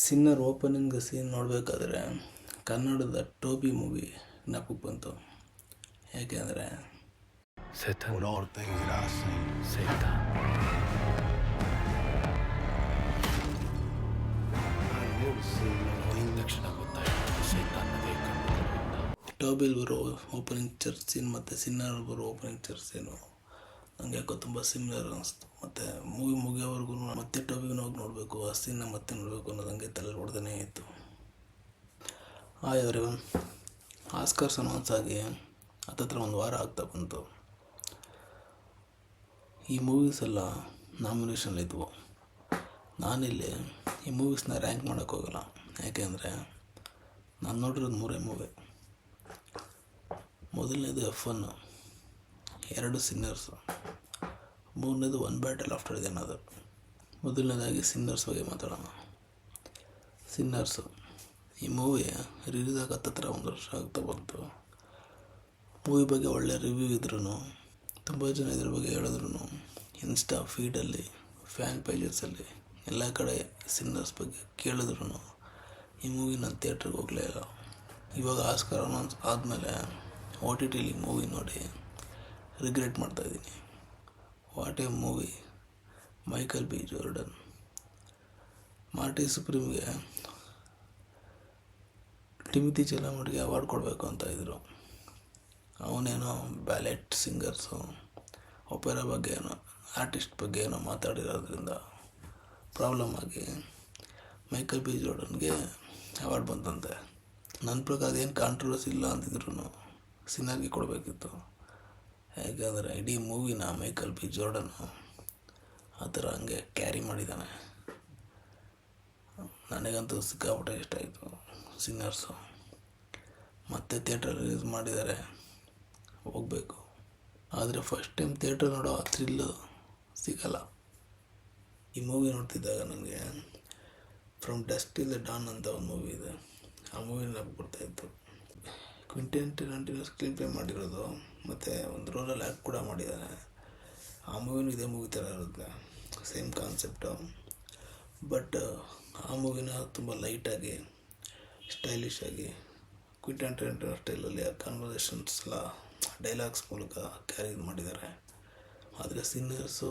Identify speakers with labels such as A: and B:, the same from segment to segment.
A: Sinner opening scene ನೋಡಬೇಕಾದ್ರೆ ಕನ್ನಡದ ಟೋಬಿ movie ಜ್ಞಾಪಕ ಬಂತು. ಯಾಕೆಂದರೆ
B: With all the things that I seen, I never seen no
C: ತಕ್ಷಣ ಗೊತ್ತಾಯಿತು ಸೈತಾನದೇ ಕಣ್ಣುಗಳಿಂದ.
A: ಟೋಬಿಲ್ ಬರೋ ಓಪನಿಂಗ್ ಚರ್ಚ್ ಸೀನ್ ಮತ್ತು ಸಿನ್ನರ್ ಬರೋ ಓಪನಿಂಗ್ ಚರ್ಚ್ ಸೀನು ನನಗೆ ಯಾಕೋ ತುಂಬ ಸಿಮಿಲರ್ ಅನಿಸ್ತು. ಮತ್ತು ಮೂವಿ ಮುಗಿಯೋವರೆಗೂ ಮತ್ತೆ ಟೋಬಿನ ಹೋಗಿ ನೋಡಬೇಕು, ಆ ಸೀನ್ನ ಮತ್ತೆ ನೋಡಬೇಕು ಅನ್ನೋದು ಹಂಗೆ ತಲೆ ಹೊಡೆದೇ ಇತ್ತು. ಹಾಯ್ ಎವ್ರಿವನ್, ಆಸ್ಕರ್ಸ್ ಅನೌನ್ಸ್ ಆಗಿ ಹತ್ತತ್ರ ಒಂದು ವಾರ ಆಗ್ತಾ ಬಂತು. ಈ ಮೂವೀಸ್ ಎಲ್ಲ ನಾಮಿನೇಷನ್ಲಿದ್ವು. ನಾನಿಲ್ಲಿ ಈ ಮೂವೀಸ್ನ ರ್ಯಾಂಕ್ ಮಾಡೋಕ್ಕೋಗಲ್ಲ. ಯಾಕೆಂದರೆ ನಾನು ನೋಡಿರೋದು 3 ಮೂವಿ. ಮೊದಲನೇದು F1, 2 ಸಿನ್ನರ್ಸು, 3ನೇದು one battle after the another. ಮೊದಲನೇದಾಗಿ ಸಿನ್ನರ್ಸ್ ಬಗ್ಗೆ ಮಾತಾಡೋಣ. ಸಿನ್ನರ್ಸು ಈ ಮೂವಿ ರಿಲೀಸ್ ಆಗಿ ಹತ್ತತ್ರ 1 ವರ್ಷ ಆಗ್ತಾ ಬಂತು. ಮೂವಿ ಬಗ್ಗೆ ಒಳ್ಳೆ ರಿವ್ಯೂ ಇದ್ರೂ, ತುಂಬ ಜನ ಇದ್ರ ಬಗ್ಗೆ ಹೇಳಿದ್ರು, ಇನ್ಸ್ಟಾ ಫೀಡಲ್ಲಿ, ಫ್ಯಾನ್ ಪೇಜಸಲ್ಲಿ ಎಲ್ಲ ಕಡೆ ಸಿನ್ನರ್ಸ್ ಬಗ್ಗೆ ಕೇಳಿದ್ರು ಈ ಮೂವಿ ನಾನು ಥಿಯೇಟ್ರಿಗೆ ಹೋಗಲೇ ಇಲ್ಲ. ಇವಾಗ ಆಸ್ಕರ್ ಅನೌನ್ಸ್ ಆದಮೇಲೆ OTTಲಿ ಮೂವಿ ನೋಡಿ ರಿಗ್ರೆಟ್ ಮಾಡ್ತಾಯಿದ್ದೀನಿ. What a movie. Michael B Jordan. Marty ಸುಪ್ರೀಮ್ಗೆ ಟಿಮಿತಿ ಚಲಾಮಡಿಗೆ ಅವಾರ್ಡ್ ಕೊಡಬೇಕು ಅಂತ ಇದ್ದರು. ಅವನೇನೋ ಬ್ಯಾಲೆಟ್ ಸಿಂಗರ್ಸು, ಒಪೆರಾ ಬಗ್ಗೆ ಏನೋ, ಆರ್ಟಿಸ್ಟ್ ಬಗ್ಗೆ ಏನೋ ಮಾತಾಡಿರೋದ್ರಿಂದ ಪ್ರಾಬ್ಲಮ್ ಆಗಿ ಮೈಕಲ್ ಬಿ ಜೋರ್ಡನ್ಗೆ ಅವಾರ್ಡ್ ಬಂತಂತೆ. ನನ್ನ ಪ್ರಕಾರ ಅದೇನು ಕಾಂಟ್ರವರ್ಸಿ ಇಲ್ಲ ಅಂತಿದ್ರು ಸಿನ್ನರ್ಗೆ ಕೊಡಬೇಕಿತ್ತು. ಯಾಕೆಂದರೆ ಇಡೀ ಮೂವಿನ ಮೈಕಲ್ ಬಿ ಜೋರ್ಡನ್ನು ಆ ಥರ ಹಂಗೆ ಕ್ಯಾರಿ ಮಾಡಿದ್ದಾನೆ. ನನಗಂತೂ ಸಿಕ್ಕಾಪಟ್ಟೆ ಇಷ್ಟ ಆಯಿತು ಸಿನ್ನರ್ಸು. ಮತ್ತೆ ಥಿಯೇಟ್ರಲ್ಲಿ ರಿಲೀಸ್ ಮಾಡಿದ್ದಾರೆ, ಹೋಗಬೇಕು. ಆದರೆ ಫಸ್ಟ್ ಟೈಮ್ ಥಿಯೇಟ್ರ್ ನೋಡೋ ಆ ಥ್ರಿಲ್ಲು ಸಿಗಲ್ಲ. ಈ ಮೂವಿ ನೋಡ್ತಿದ್ದಾಗ ನನಗೆ from dust till the Don ಅಂತ ಒಂದು ಮೂವಿ ಇದೆ, ಆ ಮೂವಿ ನೆನಪು ಬರ್ತಾಯಿತ್ತು. ಕ್ವಿಂಟನ್ ಟಾರಂಟಿನೋ ಸ್ಕ್ರೀನ್ ಪ್ಲೇ ಮಾಡಿರೋದು ಮತ್ತು ಒಂದು ರೋಲಲ್ಲಿ ಆ್ಯಕ್ಟ್ ಕೂಡ ಮಾಡಿದ್ದಾನೆ. ಆ ಮೂವಿನೂ ಇದೇ ಮೂವಿ ಥರ ಇರುತ್ತೆ, ಸೇಮ್ ಕಾನ್ಸೆಪ್ಟು. ಬಟ್ ಆ ಮೂವಿನ ತುಂಬ ಲೈಟಾಗಿ, ಸ್ಟೈಲಿಶ್ ಆಗಿ, ಕ್ವಿಂಟನ್ ಟಾರಂಟಿನೋ ಸ್ಟೈಲಲ್ಲಿ ಆ ಕಾನ್ವರ್ಸೇಷನ್ಸ್ ಎಲ್ಲ ಡೈಲಾಗ್ಸ್ ಮೂಲಕ ಕ್ಯಾರಿ ಮಾಡಿದ್ದಾರೆ. ಆದರೆ Sinners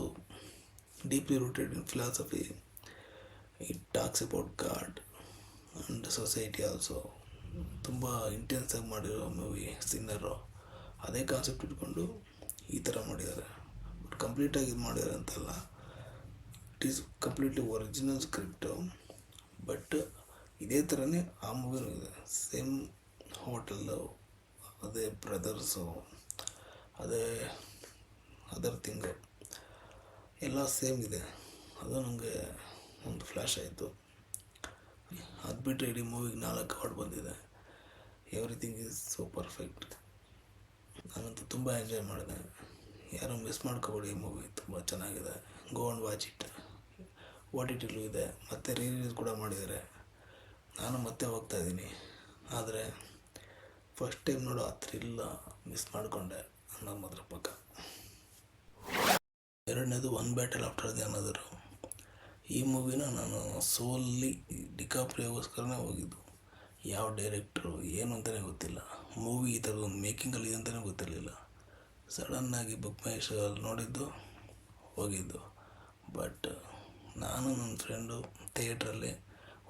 A: deeply rooted in philosophy. It talks about god and society also. ತುಂಬ ಇಂಟೆನ್ಸಾಗಿ ಮಾಡಿರೋ ಮೂವಿ ಸಿನ್ನರು. ಅದೇ ಕಾನ್ಸೆಪ್ಟ್ ಇಟ್ಕೊಂಡು ಈ ಥರ ಮಾಡಿದ್ದಾರೆ. ಬಟ್ ಕಂಪ್ಲೀಟಾಗಿ ಇದು ಮಾಡಿದ್ದಾರೆ ಅಂತಲ್ಲ, it is completely original script. But ಇದೇ ಥರನೇ ಆ ಮೂವಿನೂ ಇದೆ, ಸೇಮ್ ಹೋಟೆಲ್ಲು, ಅದೇ ಬ್ರದರ್ಸು, ಅದೇ ಅದರ್ ಥಿಂಗು ಎಲ್ಲ ಸೇಮ್ ಇದೆ. ಅದು ನನಗೆ ಒಂದು ಫ್ಲ್ಯಾಶ್ ಆಯಿತು. ಅದು ಬಿಟ್ಟರೆ ಇಡೀ ಮೂವಿಗೆ 4 ಅವಾರ್ಡ್ ಬಂದಿದೆ. Everything is so perfect. ನಾನಂತೂ ತುಂಬ ಎಂಜಾಯ್ ಮಾಡಿದೆ. ಯಾರೂ ಮಿಸ್ ಮಾಡ್ಕೋಬೇಡಿ, ಈ ಮೂವಿ ತುಂಬ ಚೆನ್ನಾಗಿದೆ. Go and watch it. OTTಲೂ ಇದೆ, ಮತ್ತೆ ರಿಲೀಸ್ ಕೂಡ ಮಾಡಿದ್ದಾರೆ. ನಾನು ಮತ್ತೆ ಹೋಗ್ತಾಯಿದ್ದೀನಿ. ಆದರೆ ಫಸ್ಟ್ ಟೈಮ್ ನೋಡೋ ಆ ಥ್ರಿಲ್ಲ ಮಿಸ್ ಮಾಡಿಕೊಂಡೆ ಅನ್ನೋದು ಮಾತ್ರ ಪಕ್ಕ. 2ನೇದು one battle after the another. ಈ ಮೂವಿನ ನಾನು ಸೋಲಿ ಡಿಕಾಪ್ರಿಯೋಗೋಸ್ಕರನೇ ಹೋಗಿದ್ದು. ಯಾವ ಡೈರೆಕ್ಟ್ರು ಏನು ಅಂತಲೇ ಗೊತ್ತಿಲ್ಲ. ಮೂವಿ ಈ ಥರದ ಒಂದು ಮೇಕಿಂಗಲ್ಲಿ ಇದೆ ಅಂತಲೇ ಗೊತ್ತಿರಲಿಲ್ಲ. ಸಡನ್ನಾಗಿ ಬುಕ್ ಮೈ ಶೋಲ್ಲಿ ನೋಡಿದ್ದು, ಹೋಗಿದ್ದು. ಬಟ್ ನಾನು ನನ್ನ ಫ್ರೆಂಡು ಥಿಯೇಟ್ರಲ್ಲಿ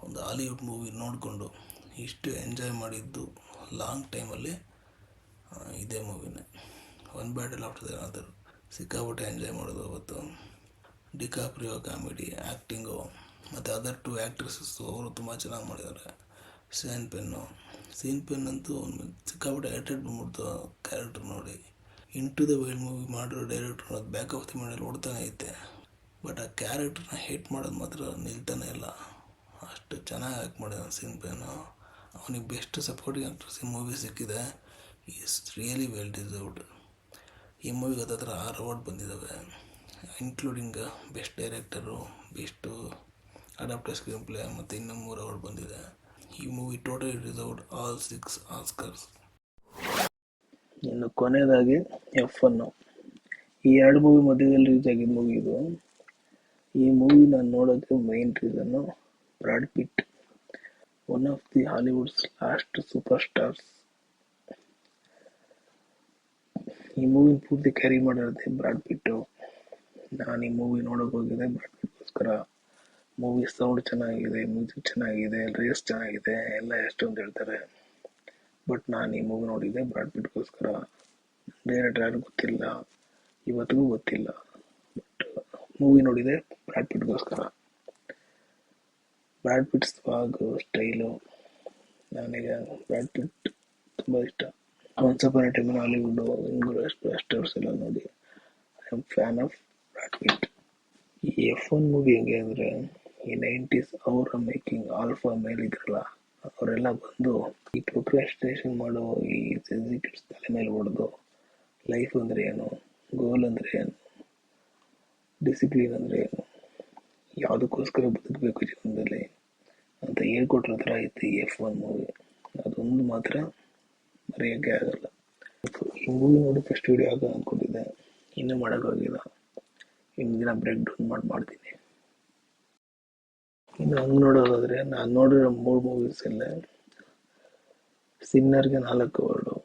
A: ಒಂದು ಹಾಲಿವುಡ್ ಮೂವಿ ನೋಡಿಕೊಂಡು ಇಷ್ಟು ಎಂಜಾಯ್ ಮಾಡಿದ್ದು ಲಾಂಗ್ ಟೈಮಲ್ಲಿ ಇದೇ ಮೂವಿನೇ, one battle after the another. ಸಿಕ್ಕಾಪಟ್ಟೆ ಎಂಜಾಯ್ ಮಾಡೋದು ಅವತ್ತು. ಡಿಕಾಪ್ರಿಯೋ ಕಾಮಿಡಿ, ಆ್ಯಕ್ಟಿಂಗು, ಮತ್ತು ಅದರ್ 2 ಆ್ಯಕ್ಟ್ರೆಸಸ್ಸು ಅವರು ತುಂಬ ಚೆನ್ನಾಗಿ ಮಾಡಿದ್ದಾರೆ. ಸೀನ್ ಪೆನ್ ಅಂತೂ ಸಿಕ್ಕಾಪಟ್ಟೆ ಏಟೆಡ್ ಬಂದ್ಬಿಡ್ತು ಕ್ಯಾರೆಕ್ಟರ್ ನೋಡಿ. ಇಂಟು ದ ವೈಲ್ಡ್ ಮೂವಿ ಮಾಡಿರೋ ಡೈರೆಕ್ಟ್ರು ಅದು ಬ್ಯಾಕ್ ಆಫ್ ದಿ ಮೈಂಡಲ್ಲಿ ಓಡ್ತಾನೆ ಐತೆ. ಬಟ್ ಆ ಕ್ಯಾರೆಕ್ಟ್ರನ್ನ ಹೇಟ್ ಮಾಡೋದು ಮಾತ್ರ ನಿಲ್ತಾನೆ ಇಲ್ಲ. ಅಷ್ಟು ಚೆನ್ನಾಗಿ ಆ್ಯಕ್ಟ್ ಮಾಡಿದ್ದಾನೆ ಸೀನ್ ಪೆನ್ನು. ಅವನಿಗೆ ಬೆಸ್ಟ್ ಸಪೋರ್ಟಿಂಗ್ ಆ್ಯಕ್ಟ್ರೆಸ್ ಈ ಮೂವಿ ಸಿಕ್ಕಿದೆ. Is really well deserved. ಈ ಮೂವಿಗೆ ಹತ್ತತ್ರ 6 ಅವಾರ್ಡ್ ಬಂದಿದ್ದಾವೆ, including best director, best adapted screenplay, ಮತ್ತು ಇನ್ನೂ 3 ಅವಾರ್ಡ್ ಬಂದಿದೆ. ಈ movie totally deserved all 6 Oscars. ಇನ್ನು ಕೊನೆಯದಾಗಿ F1. ಈ 2 ಮೂವಿ ಮಧ್ಯದಲ್ಲಿ ರಿಲೀಸ್ ಆಗಿದ್ದ ಮೂವಿ ಇದು. ಈ ಮೂವಿ ನಾನು ನೋಡೋಕ್ಕೆ main reason Brad Pitt. One of the Hollywood's last super stars. ಈ ಮೂವಿನ ಪೂರ್ತಿ ಕ್ಯಾರಿ ಮಾಡಿರೋದೆ ಬ್ರಾಡ್ ಪಿಟ್ಟು. ನಾನು ಈ ಮೂವಿ ನೋಡೋಕೆ ಹೋಗಿದ್ದೆ ಬ್ರಾಡ್ ಪಿಟ್ಗೋಸ್ಕರ. ಮೂವಿ ಸೌಂಡ್ ಚೆನ್ನಾಗಿದೆ, ಮ್ಯೂಸಿಕ್ ಚೆನ್ನಾಗಿದೆ, ರೇಸ್ ಚೆನ್ನಾಗಿದೆ, ಎಲ್ಲ ಎಷ್ಟೊಂದು ಹೇಳ್ತಾರೆ. ಬಟ್ ನಾನು ಈ ಮೂವಿ ನೋಡಿದ್ದೆ ಬ್ರಾಡ್ ಪಿಟ್ಗೋಸ್ಕರ. ಡೈರೆಕ್ಟರ್ ಯಾರು ಗೊತ್ತಿಲ್ಲ, ಇವತ್ತಿಗೂ ಗೊತ್ತಿಲ್ಲ. ಬಟ್ ಮೂವಿ ನೋಡಿದೆ ಬ್ರಾಡ್ ಪಿಟ್ಗೋಸ್ಕರ. ಬ್ರಾಡ್ ಪಿಟ್ ಸ್ವಾಗು, ಸ್ಟೈಲು, ನನಗೆ ಬ್ರಾಡ್ ಪಿಟ್ ತುಂಬ ಇಷ್ಟ. Once upon A time in Hollywood, English ಎಲ್ಲ ನೋಡಿ I am fan of broad pit. ಈ F1 ಮೂವಿ ಹೆಂಗೆ ಅಂದರೆ, ಈ 90s ಅವರ ಮೇಕಿಂಗ್ ಆಲ್ಫಾ ಮೇಲಿದ್ರಲ್ಲ, ಅವರೆಲ್ಲ ಬಂದು ಈ ಪ್ರೊಕ್ರಾಸ್ಟಿನೇಷನ್ ಮಾಡೋ ಈ ಎಕ್ಸಿಕ್ಯೂಟಿವ್ಸ್ ತಲೆ ಮೇಲೆ ಹೊಡೆದು ಲೈಫ್ ಅಂದರೆ ಏನು, ಗೋಲ್ ಅಂದರೆ ಏನು, ಡಿಸಿಪ್ಲಿನ್ ಅಂದರೆ ಏನು, ಯಾವುದಕ್ಕೋಸ್ಕರ ಬದುಕಬೇಕು ಜೀವನದಲ್ಲಿ ಅಂತ ಹೇಳ್ಕೊಟ್ರ ಥರ ಇತ್ತು ಈ F1 ಮೂವಿ. ಅದೊಂದು ಮಾತ್ರ ಮರೆಯೋಕ್ಕೆ ಆಗಲ್ಲ. ಈ ಮೂವಿ ನೋಡಿ ಫಸ್ಟ್ ವಿಡಿಯೋ ಆಗ ಅಂದ್ಕೊಂಡಿದ್ದೆ, ಇನ್ನೂ ಮಾಡೋಕ್ಕಾಗಿಲ್ಲ. ಇನ್ನು ದಿನ ಬ್ರೇಕ್ ಡೌನ್ ಮಾಡ್ತೀನಿ. ಇನ್ನು ಹಂಗೆ ನೋಡೋದಾದರೆ, ನಾನು ನೋಡಿರೋ 3 ಮೂವೀಸಲ್ಲೇ ಸಿನ್ನರ್ಗೆ 4 ಅವಾರ್ಡು,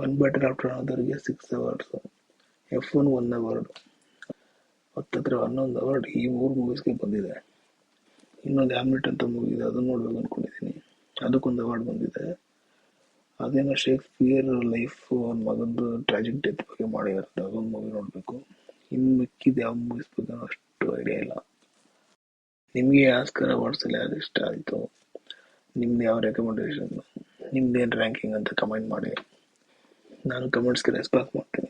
A: ಒನ್ ಬೆಟರ್ ಆಫ್ಟರ್ ಅನದರ್ಗೆ 6 ಅವಾರ್ಡ್ಸು, F1 1 ಅವಾರ್ಡು, 11 ಅವಾರ್ಡ್ ಈ 3 ಮೂವೀಸ್ಗೆ ಬಂದಿದೆ. ಇನ್ನೊಂದು ಹ್ಯಾಮ್ಲೆಟ್ ಅಂತ ಮೂವಿ ಇದೆ, ಅದನ್ನು ನೋಡ್ಬೇಕು ಅಂದ್ಕೊಂಡಿದ್ದೀನಿ. ಅದಕ್ಕೊಂದು ಅವಾರ್ಡ್ ಬಂದಿದೆ. ಅದೇನೋ ಶೇಕ್ಸ್ಪಿಯರ್ ಲೈಫ್, ಒಂದು ಮಗಂದು ಟ್ರಾಜಿಕ್ ಡೆತ್ ಬಗ್ಗೆ ಮಾಡಿದ್ದಾರೆ, ಅದೊಂದು ಮೂವಿ ನೋಡಬೇಕು. ಇನ್ನು ಮಿಕ್ಕಿದ ಯಾವ ಮೂವೀಸ್ ಬಗ್ಗೆ ಅಷ್ಟು ಐಡಿಯಾ ಇಲ್ಲ. ನಿಮಗೆ ಆಸ್ಕರ್ ಅವಾರ್ಡ್ಸಲ್ಲಿ ಯಾರು ಇಷ್ಟ ಆಯಿತು, ನಿಮ್ದು ಯಾವ ರೆಕಮೆಂಡೇಶನ್, ನಿಮ್ದೇನು ರ್ಯಾಂಕಿಂಗ್ ಅಂತ ಕಮೆಂಟ್ ಮಾಡಿ. ನಾನು ಕಮೆಂಟ್ಸ್ಗೆ ರೆಸ್ಪಾನ್ಸ್ ಮಾಡ್ತೀನಿ.